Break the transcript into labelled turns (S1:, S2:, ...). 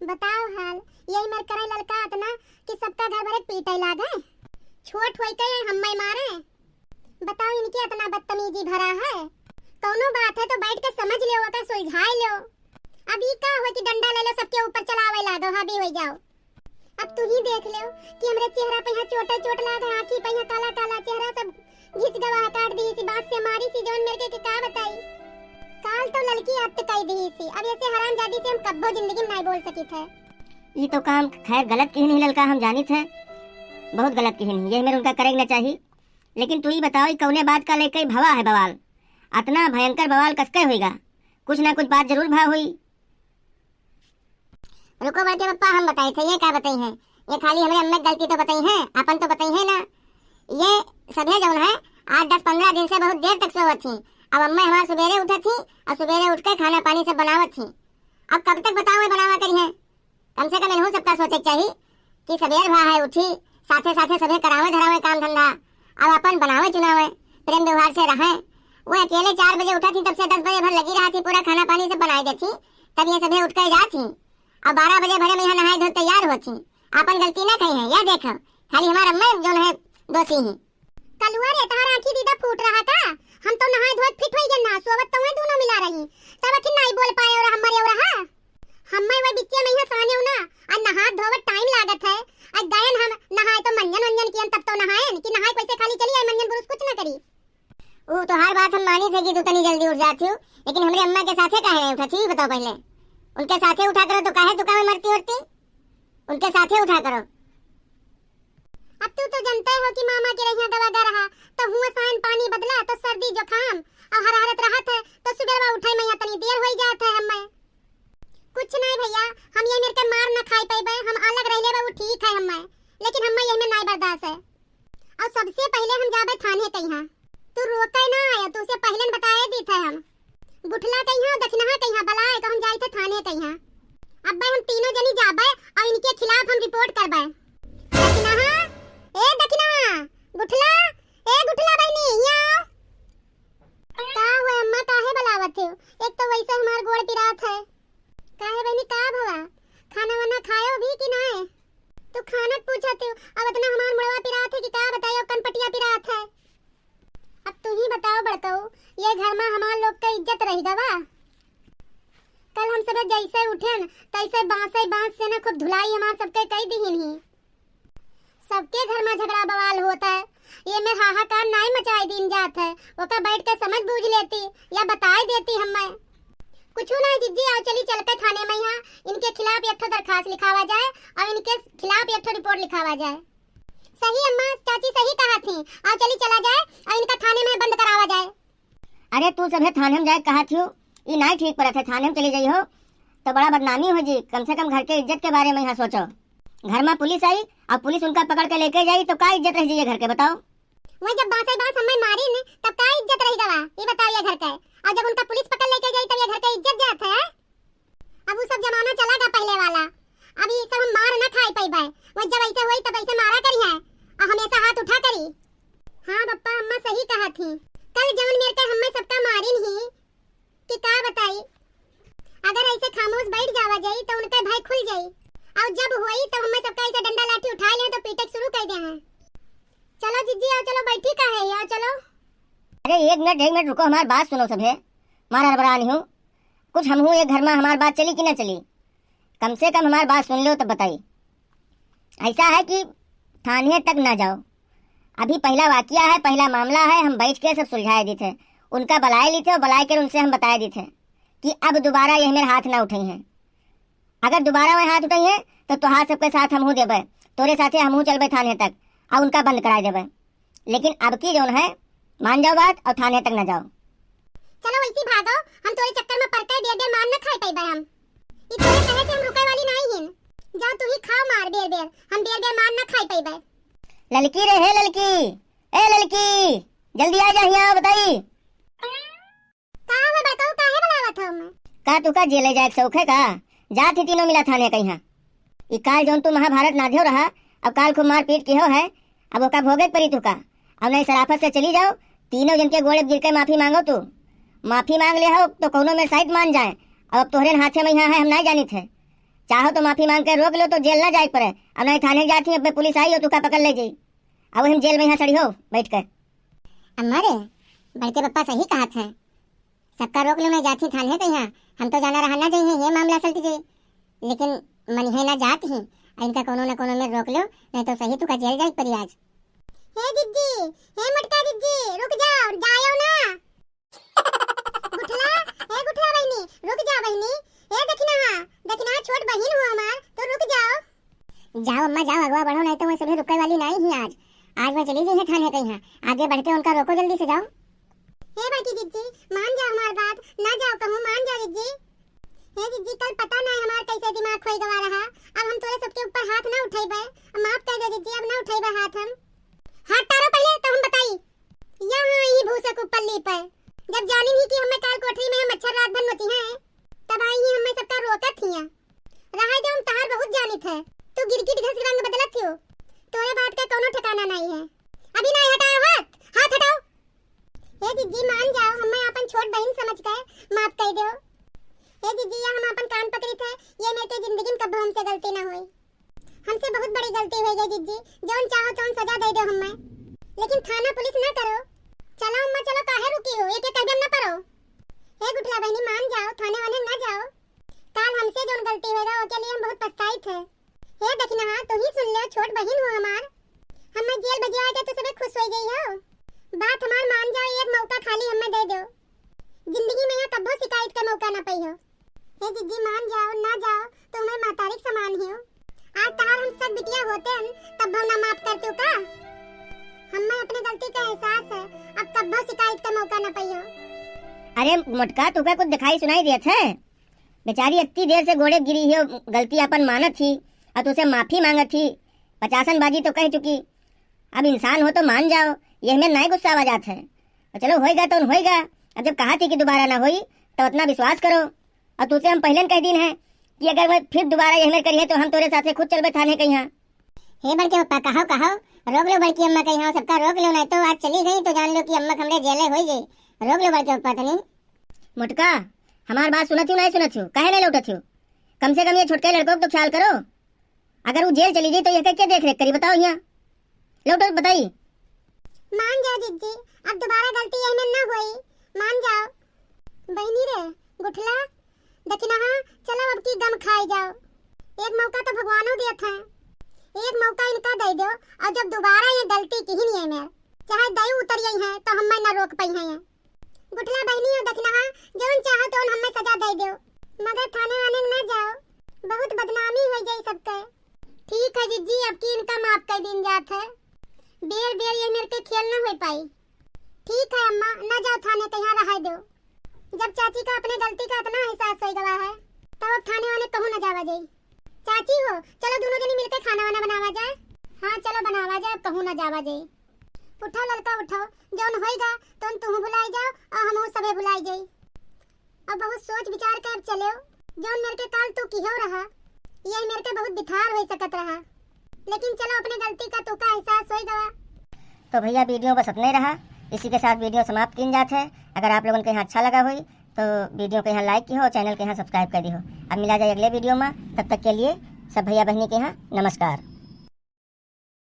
S1: बताओ हाल यही मर करे लड़का इतना कि सबका घर भरे पीटे लागे। छोट होई के हम्मे मारे। बताओ इनके इतना बदतमीजी भरा है। कौनो बात है तो बैठ के समझ लो, का सुलझाई लो। अभी का हो कि डंडा ले लो सबके ऊपर चलावे लागो, हावी हो जाओ। अब तू ही देख लो कि हमरे चेहरा पे यहाँ चोट चोट लागे, आंखी पे यहाँ काला काला चेहरा सब घिस गवा काट दी सी बात से मारी सी जोन मेरे के का बताई। काल तो लड़की अब तक कह दी सी, अब ऐसे हरामजादी से हम कब्बो जिंदगी में नहीं बोल सकी थे।
S2: ये तो काम खैर गलत की नहीं लड़का, हम जानी थे बहुत गलत की नहीं, ये मेरे उनका करेगा चाहिए। लेकिन तू ही बताओ कौने बात का लेके भवा है बवाल, इतना भयंकर बवाल कसके होएगा, कुछ ना कुछ बात जरूर भा हुई।
S1: रुको बड़के पप्पा, हम बताए थे ये क्या बताई है, ये खाली हमरे अम्मे गलती तो बताई है, अपन तो बताई है ना। ये सभे जौन है आज 10-15 दिन से बहुत देर तक सोवत थी। अब अम्मा हमारे सवेरे उठा थी और सवेरे उठ के खाना पानी सब बनावत थी। अब कब तक बताओ बनावा करी है, कम से कम इन्हों सबका सोचे चाहिए कि सवेर भा है उठी साथे साथे सभे करावे धरावे काम धंधा, अब अपन बनावे चुनावे प्रेम व्यवहार से रहे। वो अकेले 4 बजे उठा थी, तब से 10 बजे भर लगी रहा थी, पूरा खाना पानी सब बनाई देती, तब ये सभे उठ कर जा थी। अब 12 बजे भरे में यहाँ नहाए धो तैयार होती। अपन गलती ना कही है, या देखो खाली हमारा अम्मा जो है दोषी है। कलुआ रे तारा आंखी दीदा फूट रहा का, हम तो नहाए धोत फिट होई गए ना, सोवत तो दोनों मिला रही तब अखिन नहीं बोल पाए और हमारे और रहा हम्मे वो बिच्चे में साने ना और नहा धोवत टाइम लागत है। आज गयन हम नहाए तो मंजन वंजन कियन तब तो नहाएन कि नहाए कैसे खाली चली आए मंजन पुरुष कुछ ना करी। वो तो हर बात हम मानी थे कि तू तनी जल्दी उठ जाती हो, लेकिन हमरे अम्मा के साथे काहे नहीं उठा थी बताओ पहले। उनके साथे उठा करो तो काहे तू काहे मरती उठती, उनके साथे उठा करो। अब तू तो जानते हो कि मामा के रहिया दवा गा रहा तो हुआ सान पानी बदला तो सर्दी जुकाम और हरारत रहत है तो सुबह उठाई मैया तनी देर हो जात है। हमें कुछ नहीं भैया, हम ये मेरे के मार न खाई पाइबे, हम अलग रह लेबे वो ठीक है हमें, लेकिन हमें ये में नहीं बर्दाश्त है। और सबसे पहले हम जाबे थाने कहिया, तू रोके ना आया, तू से पहले बताए दी थे हम बुठला कहिया दक्षिणा कहिया बलाए तो हम जाई थे थाने कहिया। अब हम तीनों जनी जाबे और इनके खिलाफ हम रिपोर्ट करबे। दक्षिणा ए दक्षिणा गुठला ए गुठला बहनी यहाँ का हुआ अम्मा काहे बुलावत हो, एक तो वैसे हमार गोड़ पिरात है। काहे बहनी का भवा खाना वाना खायो भी कि नहीं, तू खाना पूछत हो अब इतना हमार मुड़वा पिरात है कि का बतायो कनपटिया पिरात है। अब तू ही बताओ बड़कऊ ये घर में हमार लोग का इज्जत रही गवा। कल हम सब जैसे उठेन तैसे बांस से ना खूब धुलाई हमार सबके कई दीहिन ही, सबके घर में झगड़ा बवाल होता है। ये में हाहाकार नहीं मचाई दिन जात है, वो का बैठ के समझ बूझ लेती या बताई देती हमें कुछ ना। जिज्जी आओ चली चल के थाने में यहाँ इनके खिलाफ एक दरखास्त लिखावा जाए और इनके खिलाफ एक रिपोर्ट लिखावा जाए। सही अम्मा चाची सही कहा थी, आओ चली चला जाए और इनका थाने में बंद करावा जाए।
S2: अरे तू सभे थाने में जाए कहा थी, ये नहीं ठीक पड़ा थे, थाने में चली जाई हो तो बड़ा बदनामी हो जी। कम से कम घर के इज्जत के बारे में यहाँ सोचो, घर में पुलिस आई और पुलिस उनका पकड़ के लेके जाई तो क्या इज्जत रह जाइए घर के बताओ।
S1: वही जब बात हमें मारी ने तब क्या इज्जत रही गवा ये बताओ ये घर का, और जब उनका पुलिस पकड़ लेके गई तब ये घर का इज्जत जात है। अब वो सब जमाना चला गया पहले वाला, अभी सब हम मार न खाई पाई, वो जब ऐसे हुई तब ऐसे मारा करी है और हमेशा हाथ उठा करी। हाँ पप्पा अम्मा सही कहा थी, कल जवन मेरे के हमें सबका मारिन ही कि का बताई। अगर ऐसे खामोश बैठ जावा जाई तो उनका भय खुल जाई, और जब हुई तब हमें सबका ऐसे डंडा लाठी उठा ले तो पीटक शुरू कर दे हैं। चलो जिज्जी आओ चलो बैठी का है यार चलो।
S2: अरे एक मिनट रुको, हमारी बात सुनो सभे, मारा बरानी हूँ कुछ हम हूँ एक घर में, हमारी बात चली कि ना चली, कम से कम हमारी बात सुन लो तब बताई। ऐसा है कि थाने तक ना जाओ, अभी पहला वाकया है, पहला मामला है, हम बैठ के सब सुलझाए दी थे, उनका बलाए ली थे और बलाए कर उनसे हम बताए दी थे कि अब दोबारा यह मेरे हाथ ना उठाई हैं। अगर दोबारा वह हाथ उठाई है तो तुहार सबके साथ हम हूँ देवे, तोरे साथे हम हूँ चलबे थाने तक और उनका बंद करा देवे। लेकिन अब की जोन है मान जाओ बात और थाने तक न जाओ।
S1: चलो वैसी भागो, हम तोरे चक्कर में पड़ के बेर मार न खाई पाइबे। हम इतने कहे से हम रुके वाली नहीं हिन, जाओ तू ही खाओ मार बेर हम बेर मार न खाई पाइबे।
S2: ललकी रे हे ललकी, ए ललकी जल्दी आ जा यहाँ बताई।
S1: का है बताओ काहे बुलावत हो मैं?
S2: का तू का जेले जाए शौक है का, जात ही तीनों मिला थाने कहीं। ई काल जोन तू महाभारत नाध्यो रहा, अब काल खूब मार पीट किहो है, अब ओका भोगे परी तू का। अब नहीं शराफत से चली जाओ, तीनों जन के गोड़े गिर के माफी मांगो, तू माफी मांग ले हो तो कौनो में साइड मान जाए। अब तोहरे हाथे में यहाँ है हम नहीं जानी थे, चाहो तो माफी मांग कर रोक लो तो जेल ना जाए पड़े। अब नहीं थाने जाती अब पुलिस आई हो तो का पकड़ ले जाई। अब हम जेल में यहाँ चढ़ी हो बैठ कर।
S1: अम्मा रे बड़के पप्पा सही कहा था, सबका रोक लो, मैं जाती थाने तो यहाँ हम तो जाना रहना चाहिए, ये मामला चलती जाए, लेकिन मन है ना जात ही इनका कोनो न कोनो में रोक लो, नहीं तो सही तुका जेल जाए परी आज। हे दीदी, हे मटका दीदी, रुक जाओ, जाओ ना। गुठला, हे गुठला बहनी, रुक जाओ बहनी, हे देखना छोट बहन हो हमार, तो रुक जाओ। जाओ अम्मा जाओ, अगवा बढ़ो, नहीं तो मैं सभी रुकने वाली नहीं ही आज मैं चली गई है थाने के यहाँ, आगे बढ़ के उनका रोको, जल्दी से जाओ। हे बड़की दीदी, मान जाओ हमारी बात, ना जाओ कहूँ, मान जाओ दीदी। हे दीदी, कल पता नहीं हमारा कैसे दिमाग खोई गवा रहा, अब हम तोरे सबके ऊपर हाथ ना उठाइबे, माफ कर दे दीदी, अब ना उठाइबे हाथ हम। हाथ तारो पहले तो हम बताई, यहाँ ही भूसक ऊपर ली पे, जब जानी ही कि हमें काल कोठरी में मच्छर रात भर नोती है, तब आई ही हमें सबका रोकत थिया। रहा जो हम तहार बहुत जानित है, तू गिरगिट घस रंग बदलत थियो, तोरे बात का कोनो ठिकाना नहीं है। अभी नहीं हटाओ हाथ हटाओ। हे दीदी मान जाओ, हमें अपन छोट बहन समझ कर माफ कर दो। हे दीदी हम अपन कान पकड़ी थे, ये मेरे जिंदगी में कभी हमसे गलती ना हुई, हमसे बहुत बड़ी गलती हो गई दीदी, जौन चाहो तो सजा दे दो हमें, लेकिन थाना पुलिस ना करो। चलो अम्मा चलो, काहे रुकी हो, एक एक कदम ना पड़ो। हे गुठला बहनी मान जाओ, थाने वाने ना जाओ, काल हमसे जौन गलती होगा उसके लिए हम बहुत पछताई थे। हे देखना तुम ही सुन लो, छोट बहन हो हमार, हमें जेल भेजवा के तो सब खुश हो गई हो, बात हमार मान जाओ, एक मौका खाली हमें दे दो, जिंदगी में यहाँ कभी शिकायत का मौका ना पाई हो। हे दीदी मान जाओ, ना जाओ तो मैं मातारिक समान ही हो, आज तार हम सब बिटिया होते हैं तब हम ना माफ करते हो का, हमें अपने गलती का एहसास है, अब कभी शिकायत का मौका ना पाई हो।
S2: अरे मटका तुका कुछ दिखाई सुनाई दिया था, बेचारी इतनी देर से घोड़े गिरी है, गलती अपन मानत थी और तुझसे माफी मांगत थी, 50 बाजी तो कह चुकी, अब इंसान हो तो मान जाओ, ये हमें नहीं गुस्सा आ जाता है। और चलो होएगा तो होएगा, अब जब कहा थी कि दोबारा ना होई तो उतना विश्वास करो, और तुझसे हम पहले कह दिन है कि अगर मैं फिर दोबारा ये हमें करिए तो हम तोरे साथ खुद चलबे थाने के यहाँ।
S1: हे बड़के पप्पा कहो रोक लो बड़की अम्मा के यहाँ, सबका रोक लो, नहीं तो आज चली गई तो जान लो कि अम्मा हमरे जेले हो गई, रोक लो बड़के पप्पा तनी।
S2: मुटका हमार बात सुनत नहीं सुनत हो, काहे नहीं लौटत हो, कम से कम ये छोटके लड़कों को तो ख्याल करो, अगर वो जेल चली गई तो ये क्या देख रेख करी, बताओ यहाँ लौटो बताई।
S1: मान जाओ दीदी, अब दोबारा गलती ये में ना हुई, मान जाओ। बहनी रे गुठला देखना चलो अब की गम खाई जाओ, एक मौका तो भगवानों दिया था, एक मौका इनका दे दो, और जब दोबारा ये गलती की ही नहीं है मेरे, चाहे दई उतर गई है तो हमें ना रोक पाई है। गुठला बहनी हो देखना जौन चाहो तो हमें सजा दे दो, मगर थाने वाने ना जाओ, बहुत बदनामी हो जाए सबके। ठीक है जीजी, अब की इनका माफ कर दिन जात है, बेर बेर ये मेरे के खेल न हो पाई। ठीक है अम्मा, ना जाओ थाने के यहाँ रह दो, जब चाची का अपने गलती का इतना एहसास हो गया है तब अब थाने वाने कहूँ न जावा जाए। चाची हो चलो दोनों जनी मिलकर खाना वाना बनावा जाए। हाँ चलो बनावा जाए, अब कहूँ न जावा जाए। उठाओ लड़का उठाओ, जौन होएगा तो तुम भुलाई जाओ और हम सबे भुलाई जाए। अब बहुत सोच विचार कर अब चलो, जौन मेरे के काल तू की हो रहा, ये मेरे के बहुत दिखार हो सकत रहा, लेकिन चलो अपने गलती का तो का एहसास हो गया।
S2: तो भैया वीडियो बस अपने रहा, इसी के साथ वीडियो समाप्त की जात है। अगर आप लोगों के यहाँ अच्छा लगा हुई तो वीडियो के यहाँ लाइक की हो, चैनल के यहाँ सब्सक्राइब कर दी हो। अब मिला जाए अगले वीडियो में, तब तक के लिए सब भैया बहनी के यहाँ नमस्कार।